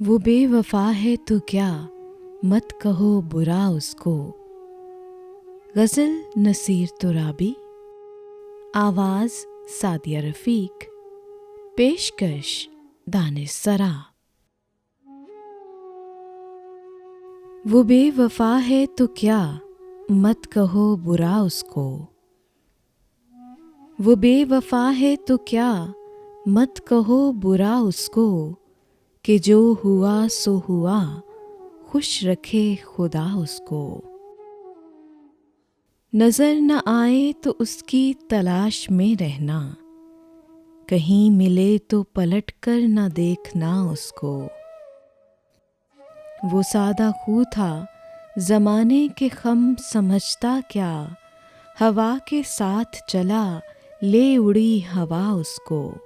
वो बेवफा है तो क्या, मत कहो बुरा उसको। गज़ल नसीर तुराबी, आवाज़ सादिया रफ़ीक, पेशकश दानिश सरा। वो बेवफा है तो क्या, मत कहो बुरा उसको। वो बेवफा है तो क्या, मत कहो बुरा उसको। कि जो हुआ सो हुआ, खुश रखे खुदा उसको। नजर न आए तो उसकी तलाश में रहना, कहीं मिले तो पलट कर न देखना उसको। वो सादा खू था, जमाने के खम समझता क्या, हवा के साथ चला, ले उड़ी हवा उसको।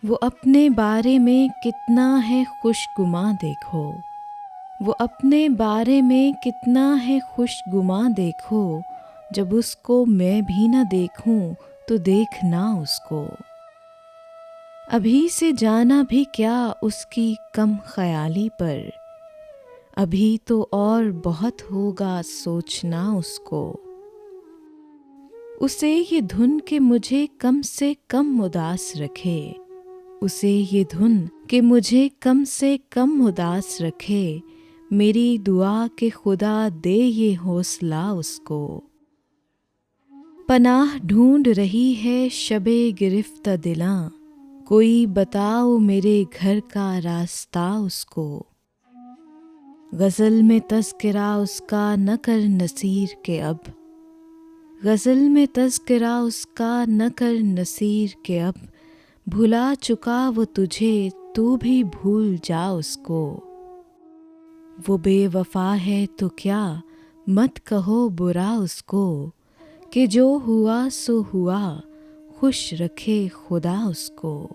वो अपने बारे में कितना है खुशगुमा देखो, वो अपने बारे में कितना है खुशगुमा देखो। जब उसको मैं भी न देखूं तो देखना उसको। अभी से जाना भी क्या उसकी कम ख्याली पर, अभी तो और बहुत होगा सोचना उसको। उसे ये धुन के मुझे कम से कम उदास रखे, उसे ये धुन कि मुझे कम से कम उदास रखे। मेरी दुआ के खुदा दे ये हौसला उसको। पनाह ढूंढ रही है शबे गिरफ्ता दिलां, कोई बताओ मेरे घर का रास्ता उसको। गज़ल में तज़किरा उसका न कर नसीर के अब, गज़ल में तज़किरा उसका न कर नसीर के अब। भुला चुका वो तुझे, तू भी भूल जा उसको। वो बेवफा है तो क्या, मत कहो बुरा उसको। कि जो हुआ सो हुआ, खुश रखे खुदा उसको।